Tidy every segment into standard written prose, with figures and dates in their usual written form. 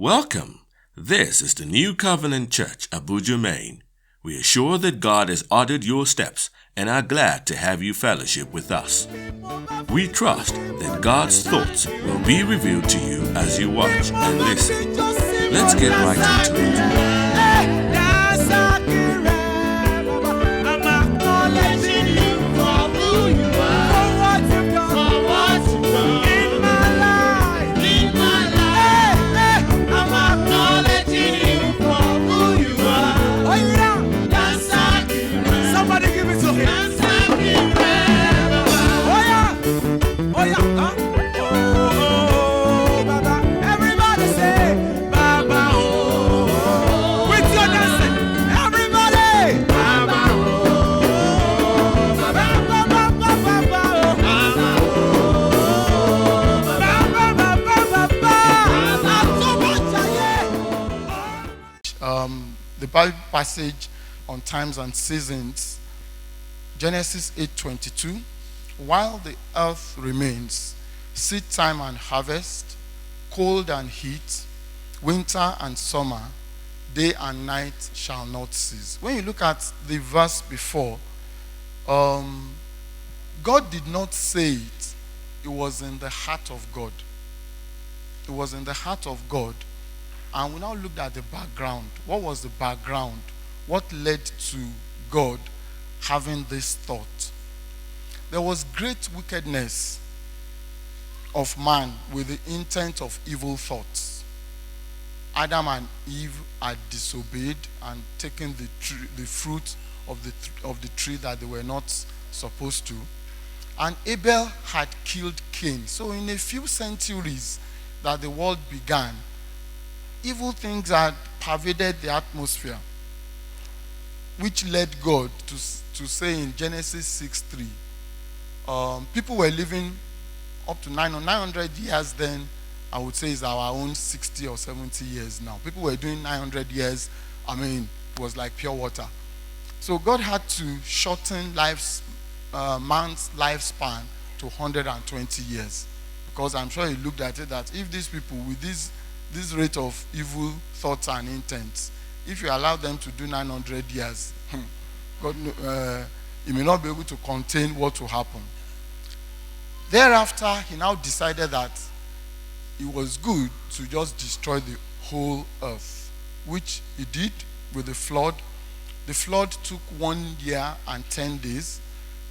Welcome. This is the New Covenant Church, Abuja Main. We are sure that God has ordered your steps and are glad to have you fellowship with us. We trust that God's thoughts will be revealed to you as you watch and listen. Let's get right into it. The Bible passage on times and seasons, Genesis 8:22, while the earth remains, seed time and harvest, cold and heat, winter and summer, day and night shall not cease. When you look at the verse before, God did not say it. It was in the heart of God. It was in the heart of God. And we now looked at the background. What was the background? What led to God having this thought? There was great wickedness of man with the intent of evil thoughts. Adam and Eve had disobeyed and taken the fruit of the tree that they were not supposed to. And Abel had killed Cain. So in a few centuries that the world began, evil things had pervaded the atmosphere, which led God to say in Genesis 6:3, people were living up to 900 years then. I would say is our own 60 or 70 years now. People were doing 900 years. It was like pure water. So God had to shorten man's lifespan to 120 years. Because I'm sure he looked at it that if these people with this rate of evil thoughts and intents, if you allow them to do 900 years, God, he may not be able to contain what will happen. Thereafter, he now decided that it was good to just destroy the whole earth, which he did with the flood. The flood took 1 year and 10 days,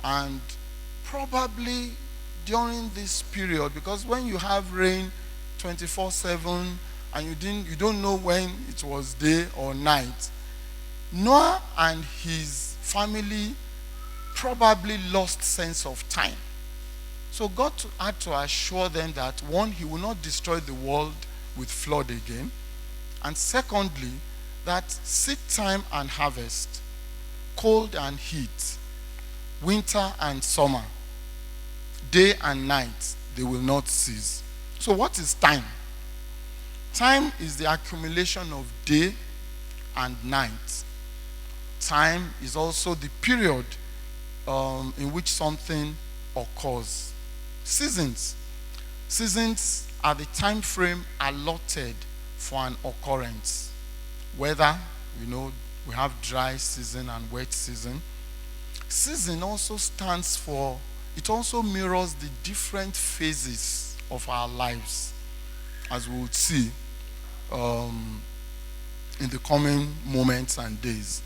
and probably during this period, because when you have rain 24/7 and you don't know when it was day or night, Noah and his family probably lost sense of time. So God had to assure them that, one, he will not destroy the world with flood again, and secondly, that seed time and harvest, cold and heat, winter and summer, day and night, they will not cease. So what is time? Time is the accumulation of day and night. Time is also the period in which something occurs. Seasons are the time frame allotted for an occurrence. Whether, we have dry season and wet season. Season also stands for, it also mirrors the different phases of our lives, as we will see in the coming moments and days.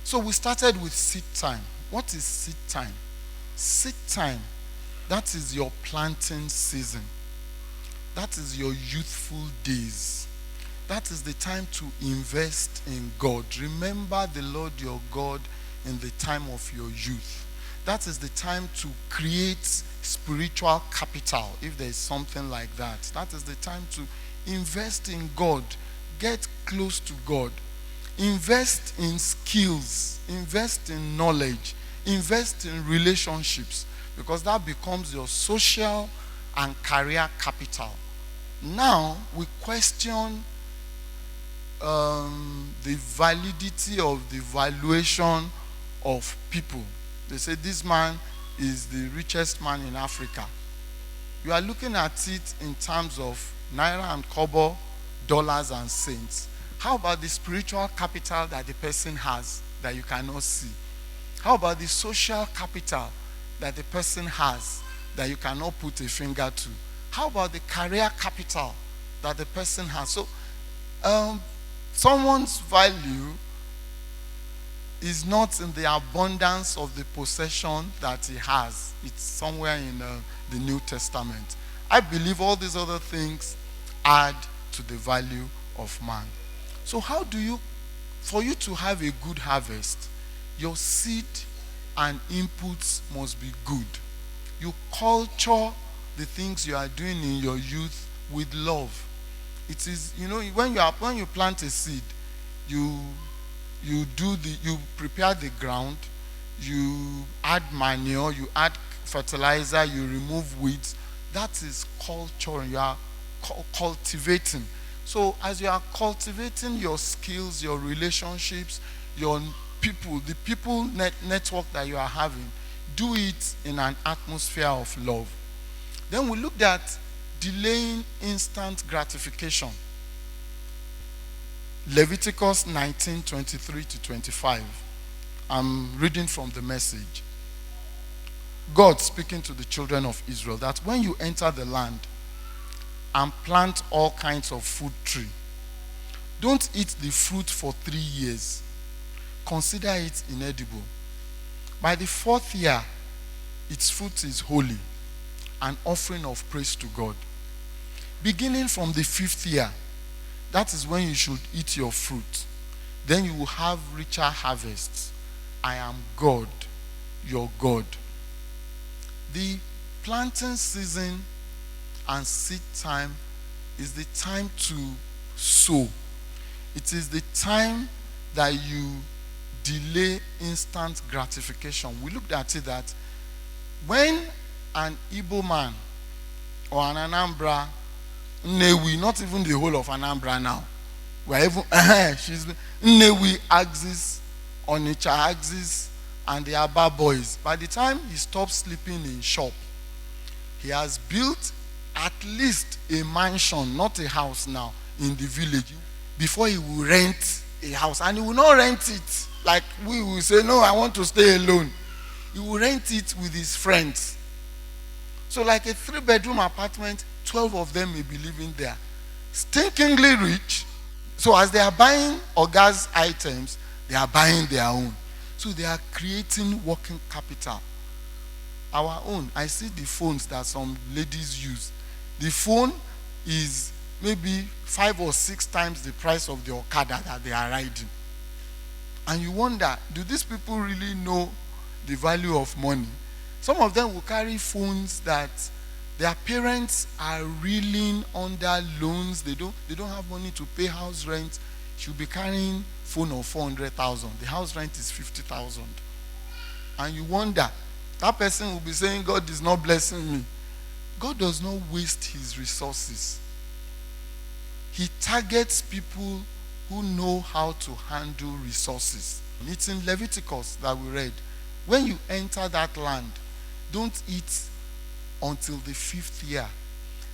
So we started with seed time. What is seed time? Seed time, that is your planting season. That is your youthful days. That is the time to invest in God. Remember the Lord your God in the time of your youth. That is the time to create spiritual capital, if there is something like that. That is the time to invest in God, get close to God, invest in skills, invest in knowledge, invest in relationships, because that becomes your social and career capital. Now we question the validity of the valuation of people. They say this man is the richest man in Africa. You are looking at it in terms of naira and kobo, dollars and cents. How about the spiritual capital that the person has that you cannot see? How about the social capital that the person has that you cannot put a finger to? How about the career capital that the person has? So someone's value is not in the abundance of the possession that he has. It's somewhere in the New Testament. I believe all these other things add to the value of man. So how do you, for you to have a good harvest, your seed and inputs must be good. You culture the things you are doing in your youth with love. It is, when you plant a seed, you prepare the ground, you add manure, you add fertilizer, you remove weeds. That is culture. You are cultivating. So as you are cultivating your skills, your relationships, your people, the people network that you are having, do it in an atmosphere of love. Then we looked at delaying instant gratification. Leviticus 19:23-25. I'm reading from the Message. God speaking to the children of Israel that when you enter the land and plant all kinds of fruit tree, don't eat the fruit for 3 years. Consider it inedible. By the 4th year, its fruit is holy, an offering of praise to God. Beginning from the 5th year, that is when you should eat your fruit. Then you will have richer harvests. I am God, your God. The planting season and seed time is the time to sow. It is the time that you delay instant gratification. We looked at it that when an Igbo man or an Anambra, Nnewi, not even the whole of Anambra now, we're even she's Nnewi axis, Onitsha axis, and the Aba boys. By the time he stops sleeping in shop, he has built at least a mansion, not a house now, in the village, before he will rent a house. And he will not rent it like we will say, no, I want to stay alone. He will rent it with his friends. So like a 3-bedroom apartment, 12 of them may be living there. Stinkingly rich. So as they are buying Oga's items, they are buying their own. So they are creating working capital. Our own. I see the phones that some ladies use. The phone is maybe 5 or 6 times the price of the Okada that they are riding. And you wonder, do these people really know the value of money? Some of them will carry phones that their parents are reeling under loans. They don't have money to pay house rent. She'll be carrying phone of 400,000. The house rent is 50,000. And you wonder, that person will be saying, God is not blessing me. God does not waste his resources. He targets people who know how to handle resources. It's in Leviticus that we read. When you enter that land, don't eat until the 5th year.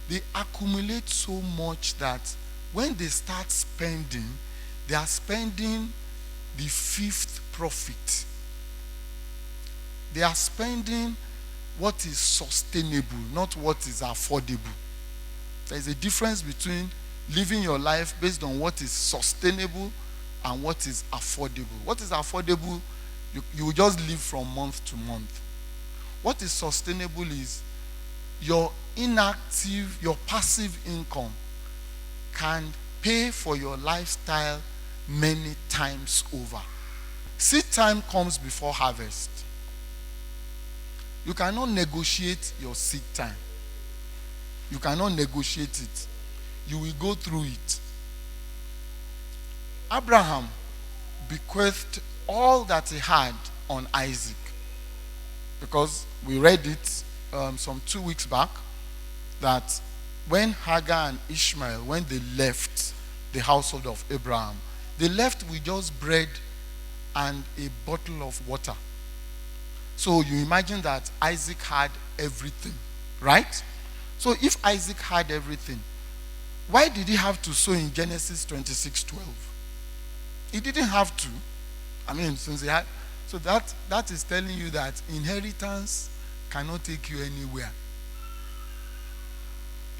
They accumulate so much that when they start spending, they are spending the 5th profit. They are spending what is sustainable, not what is affordable. There is a difference between living your life based on what is sustainable and what is affordable. What is affordable, you will just live from month to month. What is sustainable is your inactive, your passive income can pay for your lifestyle many times over. Seed time comes before harvest. You cannot negotiate your seed time. You cannot negotiate it. You will go through it. Abraham bequeathed all that he had on Isaac, because we read it some 2 weeks back, that when Hagar and Ishmael, when they left the household of Abraham, they left with just bread and a bottle of water. So you imagine that Isaac had everything, right? So if Isaac had everything, Why did he have to sow in Genesis 26:12? He didn't have to. I mean, since he had. So that is telling you that inheritance cannot take you anywhere.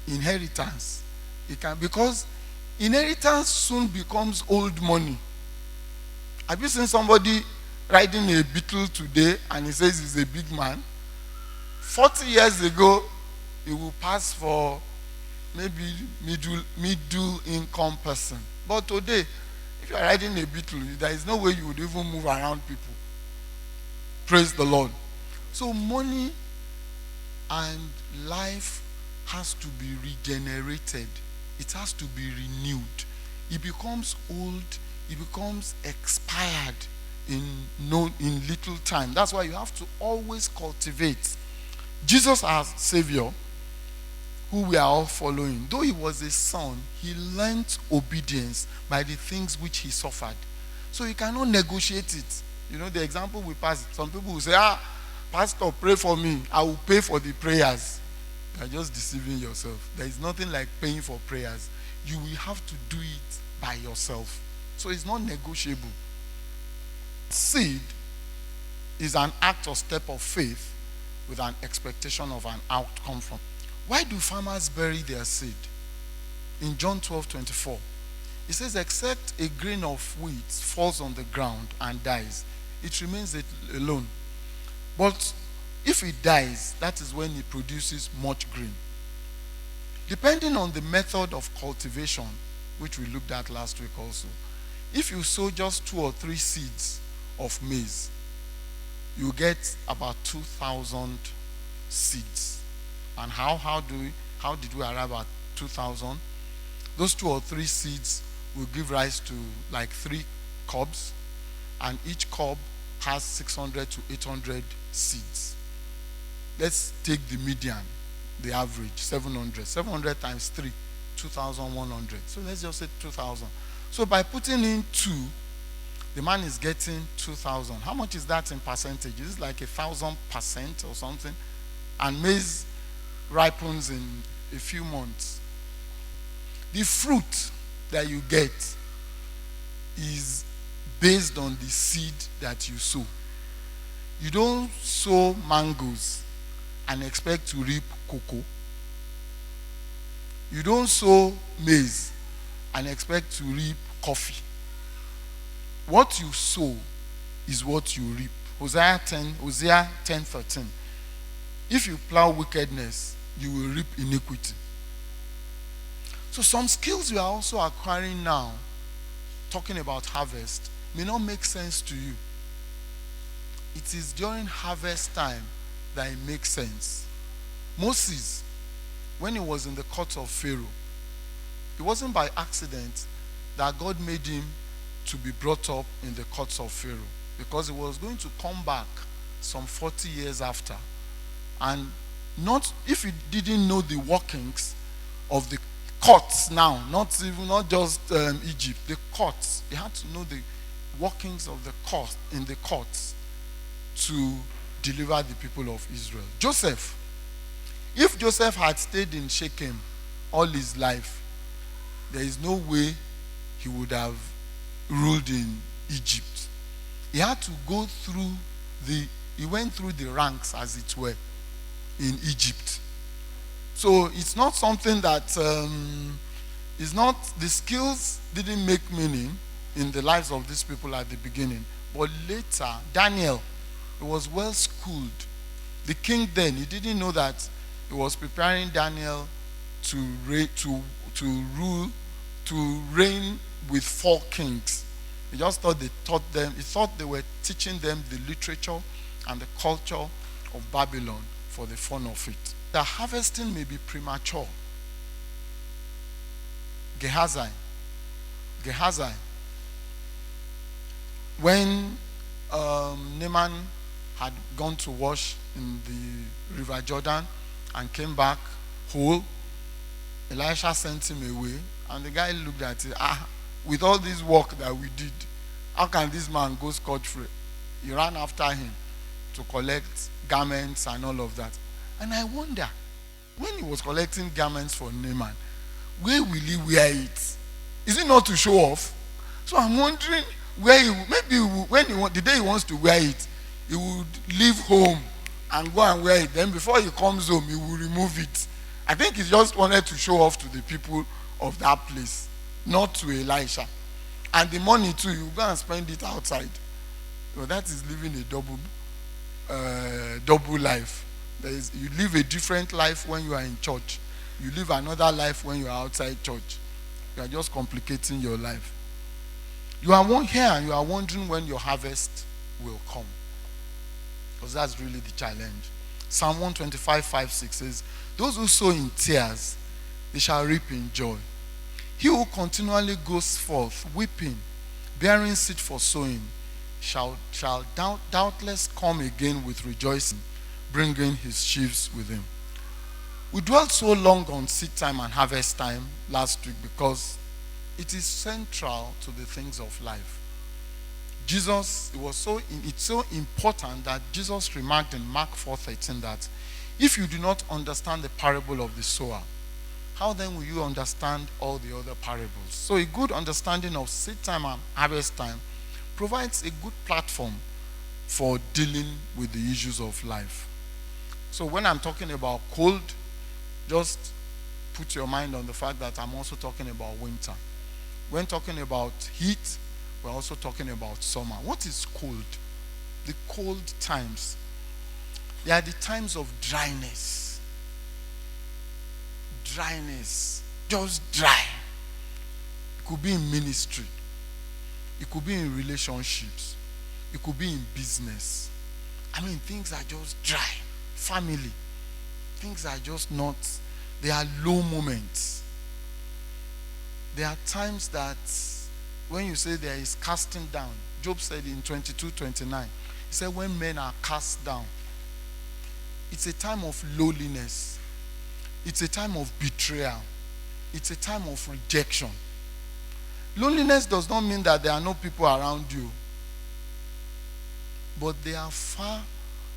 Inheritance. It can, because inheritance soon becomes old money. Have you seen somebody riding a beetle today and he says he's a big man? 40 years ago, he will pass for maybe middle income person. But today, if you are riding a beetle, there is no way you would even move around people. Praise the Lord. So money and life has to be regenerated. It has to be renewed. It becomes old. It becomes expired in little time. That's why you have to always cultivate. Jesus, our Savior, who we are all following, though he was a son, he learned obedience by the things which he suffered. So you cannot negotiate it. You know the example we passed. Some people will say, Pastor, pray for me. I will pay for the prayers. You are just deceiving yourself. There is nothing like paying for prayers. You will have to do it by yourself. So it's not negotiable. Seed is an act or step of faith with an expectation of an outcome from. Why do farmers bury their seed? In John 12:24, it says, except a grain of wheat falls on the ground and dies, it remains alone. But if it dies, that is when it produces much grain. Depending on the method of cultivation, which we looked at last week also, if you sow just 2 or 3 seeds of maize, you get about 2,000 seeds. And how did we arrive at 2,000? Those 2 or 3 seeds will give rise to like 3 cobs, and each cob has 600 to 800 seeds. Let's take the median, the average, 700. 700 times 3, 2,100. So let's just say 2,000. So by putting in 2, the man is getting 2,000. How much is that in percentage? Is it like 1,000% or something? And maize ripens in a few months. The fruit that you get is based on the seed that you sow. You don't sow mangoes and expect to reap cocoa. You don't sow maize and expect to reap coffee. What you sow is what you reap. Hosea 10:13. If you plow wickedness, you will reap iniquity. So some skills you are also acquiring now, talking about harvest, may not make sense to you. It is during harvest time that it makes sense. Moses, when he was in the court of Pharaoh, it wasn't by accident that God made him to be brought up in the courts of Pharaoh, because he was going to come back some 40 years after. And not if he didn't know the workings of the courts now, not just Egypt, the courts. He had to know the workings of the court in the courts to deliver the people of Israel. Joseph, if Joseph had stayed in Shechem all his life, there is no way he would have ruled in Egypt. He had to go through he went through the ranks, as it were, in Egypt. So it's not something that the skills didn't make meaning in the lives of these people at the beginning. But later, Daniel, he was well schooled. The king then, he didn't know that he was preparing Daniel to reign with 4 kings. He just thought he thought they were teaching them the literature and the culture of Babylon for the fun of it. The harvesting may be premature. Gehazi, when Naaman had gone to wash in the river Jordan and came back whole, Elisha sent him away, and the guy looked at it. With all this work that we did, how can this man go scot-free? He ran after him to collect garments and all of that. And I wonder, when he was collecting garments for Naaman, where will he wear it? Is it not to show off? So I'm wondering where the day he wants to wear it, he would leave home and go and wear it. Then before he comes home, he will remove it. I think he just wanted to show off to the people of that place, not to Elisha. And the money too, you go and spend it outside. So that is living a double life. You live a different life when you are in church. You live another life when you are outside church. You are just complicating your life. You are here and you are wondering when your harvest will come. Because that's really the challenge. Psalm 125:5-6 says, those who sow in tears, they shall reap in joy. He who continually goes forth weeping, bearing seed for sowing, shall doubtless come again with rejoicing, bringing his sheaves with him. We dwelt so long on seed time and harvest time last week because it is central to the things of life. It's so important that Jesus remarked in Mark 4:13 that if you do not understand the parable of the sower, how then will you understand all the other parables? So a good understanding of seed time and harvest time provides a good platform for dealing with the issues of life. So when I'm talking about cold, just put your mind on the fact that I'm also talking about winter. When talking about heat, we're also talking about summer. What is cold? The cold times. They are the times of dryness. Dryness. Just dry. It could be in ministry. It could be in relationships. It could be in business. I mean, things are just dry. Family. Things are just not. They are low moments. There are times that when you say there is casting down, Job said in 22:29, he said when men are cast down, it's a time of lowliness. It's a time of betrayal. It's a time of rejection. Loneliness does not mean that there are no people around you, but they are far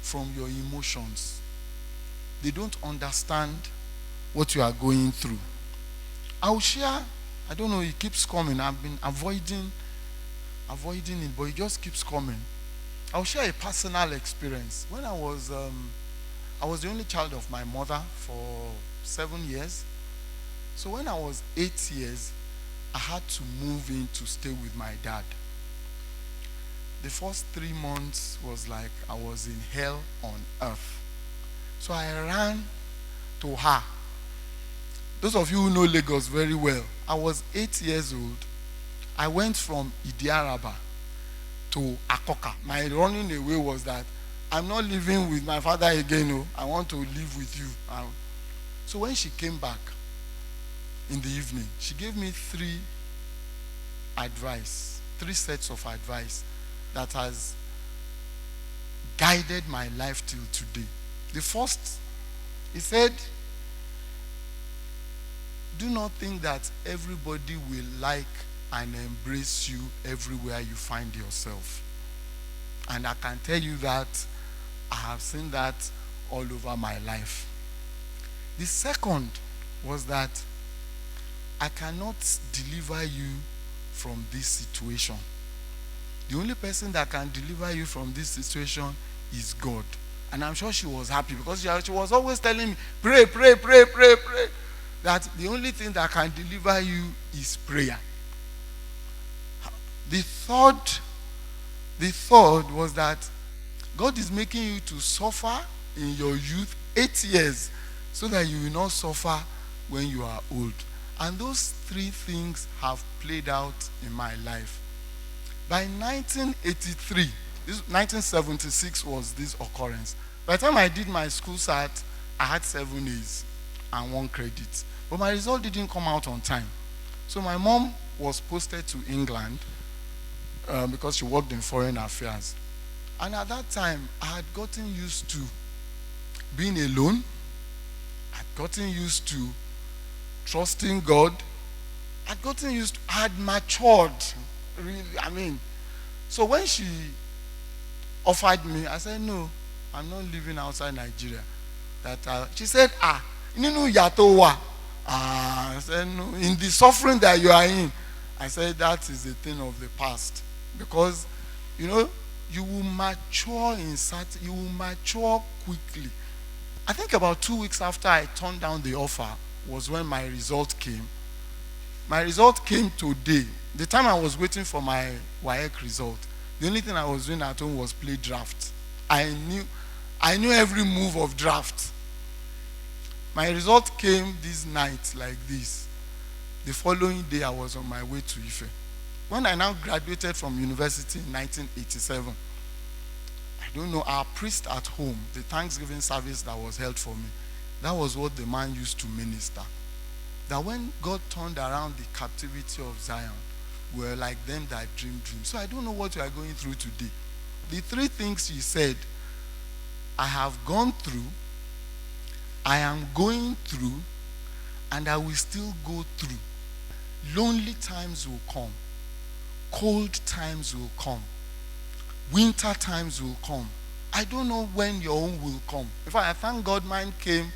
from your emotions. They don't understand what you are going through. I'll share, I don't know, it keeps coming. I've been avoiding it, but it just keeps coming. I'll share a personal experience. When I was the only child of my mother for 7 years. So when I was 8 years, I had to move in to stay with my dad. The first 3 months was like I was in hell on earth. So I ran to her. Those of you who know Lagos very well, I was 8 years old. I went from Idiaraba to Akoka. My running away was that I'm not living with my father again. No, I want to live with you. So when she came back in the evening, she gave me 3 sets of advice that has guided my life till today. The first, he said, do not think that everybody will like and embrace you everywhere you find yourself. And I can tell you that I have seen that all over my life. The second was that I cannot deliver you from this situation. The only person that can deliver you from this situation is God. And I'm sure she was happy because she was always telling me, pray, pray, pray, pray, pray. That the only thing that can deliver you is prayer. The third was that God is making you to suffer in your youth 8 years so that you will not suffer when you are old. And those 3 things have played out in my life. By 1983, 1976 was this occurrence. By the time I did my school SAT, I had 7 A's and 1 credit. But my result didn't come out on time. So my mom was posted to England because she worked in foreign affairs. And at that time, I had gotten used to being alone. I'd gotten used to trusting God. I had matured. Really, so when she offered me, I said, no, I'm not living outside Nigeria. She said, Ninu Yatowa, I said, no, in the suffering that you are in, I said, that is a thing of the past. Because, you will mature you will mature quickly. I think about 2 weeks after I turned down the offer was when my result came. My result came today. The time I was waiting for my WAEC result, the only thing I was doing at home was play draft. I knew every move of draft. My result came this night like this. The following day, I was on my way to Ife. When I now graduated from university in 1987, I don't know, our priest at home, the Thanksgiving service that was held for me, that was what the man used to minister. That when God turned around the captivity of Zion, we were like them that dream dreams. So I don't know what you are going through today. The 3 things he said, I have gone through, I am going through, and I will still go through. Lonely times will come. Cold times will come. Winter times will come. I don't know when your own will come. In fact, I thank God mine came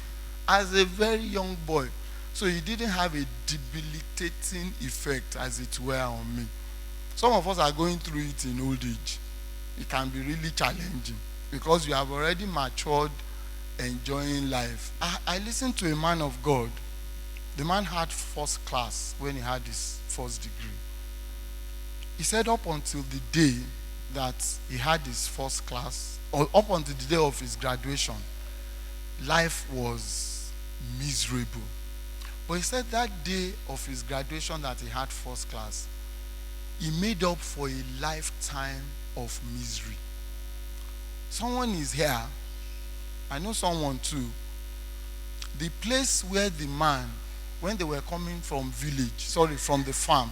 as a very young boy. So he didn't have a debilitating effect, as it were, on me. Some of us are going through it in old age. It can be really challenging because you have already matured, enjoying life. I listened to a man of God. The man had first class when he had his first degree. He said up until the day that he had his first class, or up until the day of his graduation, life was miserable. But he said that day of his graduation that he had first class, he made up for a lifetime of misery. Someone is here, I know someone too. The place where the man, when they were coming from the farm,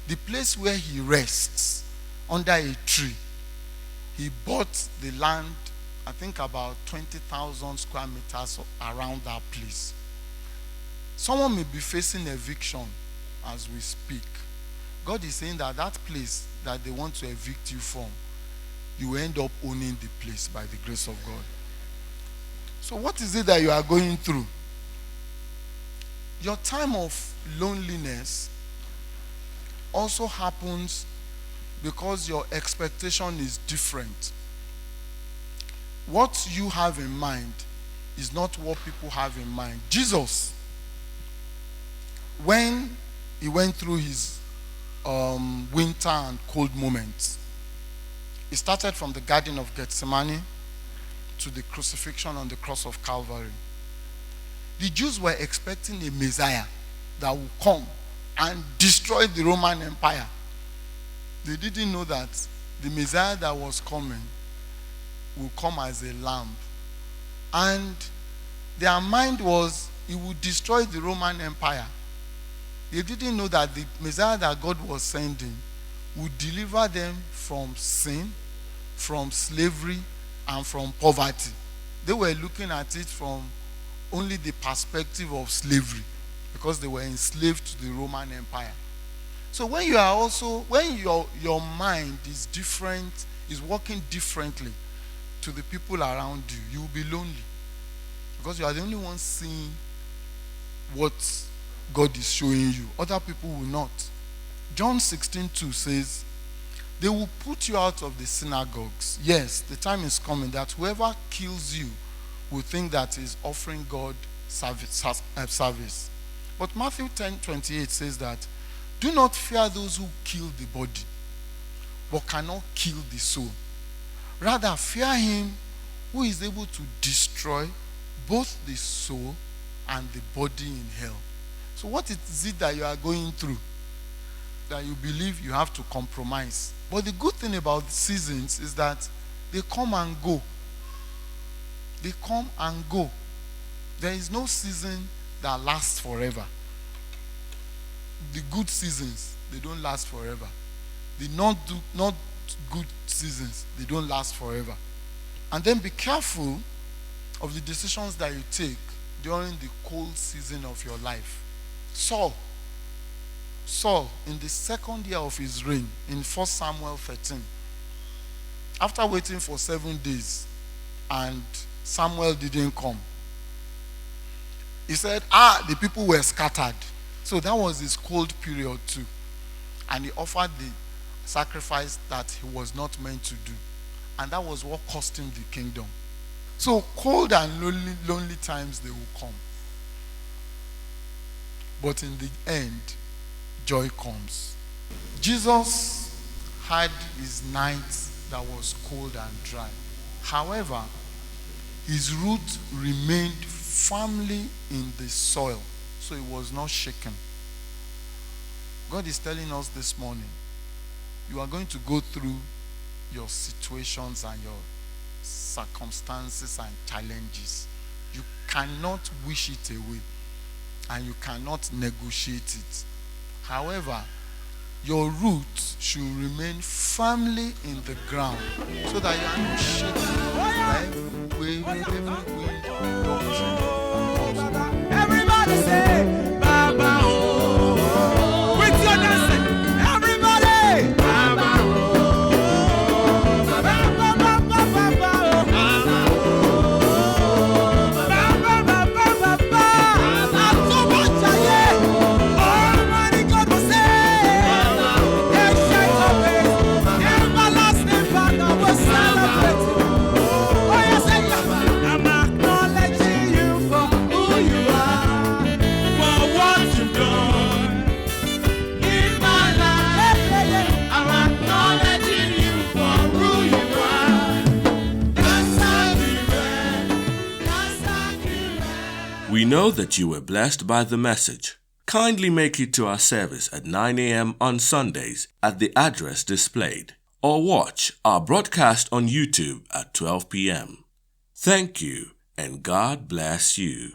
the place where he rests under a tree, he bought the land, I think about 20,000 square meters around that place. Someone may be facing eviction as we speak. God is saying that place that they want to evict you from, you end up owning the place by the grace of God. So what is it that you are going through? Your time of loneliness also happens because your expectation is different. What you have in mind is not what people have in mind. Jesus, when he went through his winter and cold moments, he started from the Garden of Gethsemane to the crucifixion on the cross of Calvary. The Jews were expecting a Messiah that would come and destroy the Roman Empire. They didn't know that the Messiah that was coming would come as a lamb. And their mind was he would destroy the Roman Empire. They didn't know that the Messiah that God was sending would deliver them from sin, from slavery, and from poverty. They were looking at it from only the perspective of slavery because they were enslaved to the Roman Empire. So when you are also, when your mind is different, is working differently to the people around you, you will be lonely because you are the only one seeing what God is showing you. Other people will not. John 16:2 says, they will put you out of the synagogues. Yes, the time is coming that whoever kills you will think that is offering God service. But Matthew 10:28 says that, do not fear those who kill the body, but cannot kill the soul. Rather, fear him who is able to destroy both the soul and the body in hell. So what is it that you are going through that you believe you have to compromise? But the good thing about seasons is that they come and go. They come and go. There is no season that lasts forever. The good seasons, they don't last forever. The not good seasons, they don't last forever. And then be careful of the decisions that you take during the cold season of your life. Saul, in the second year of his reign, in 1 Samuel 13, after waiting for 7 days and Samuel didn't come, He said, the people were scattered. So that was his cold period too. And he offered the sacrifice that he was not meant to do. And that was what cost him the kingdom. So cold and lonely times, they will come. But in the end, joy comes. Jesus had his nights that was cold and dry. However, his root remained firmly in the soil, so it was not shaken. God is telling us this morning, you are going to go through your situations and your circumstances and challenges. You cannot wish it away, and you cannot negotiate it. However, your roots should remain firmly in the ground so that you are not shaken by every wave, every wind, doctrine that comes. Everybody say, Baba, oh. With your dancing, everybody, Baba, oh. Baba, Baba, Baba, oh. Baba, oh. Baba, Baba, Baba, not so much, yeah. Almighty God will say, ancient of days, everlasting Father will celebrate you. Oh, yes, I'm acknowledging you for who you are, for what you've done in my life. I'm acknowledging you for who you are. That's how you read. That's how you read. We know that you were blessed by the message. Kindly make it to our service at 9 a.m. on Sundays at the address displayed, or watch our broadcast on YouTube at 12 p.m. Thank you, and God bless you.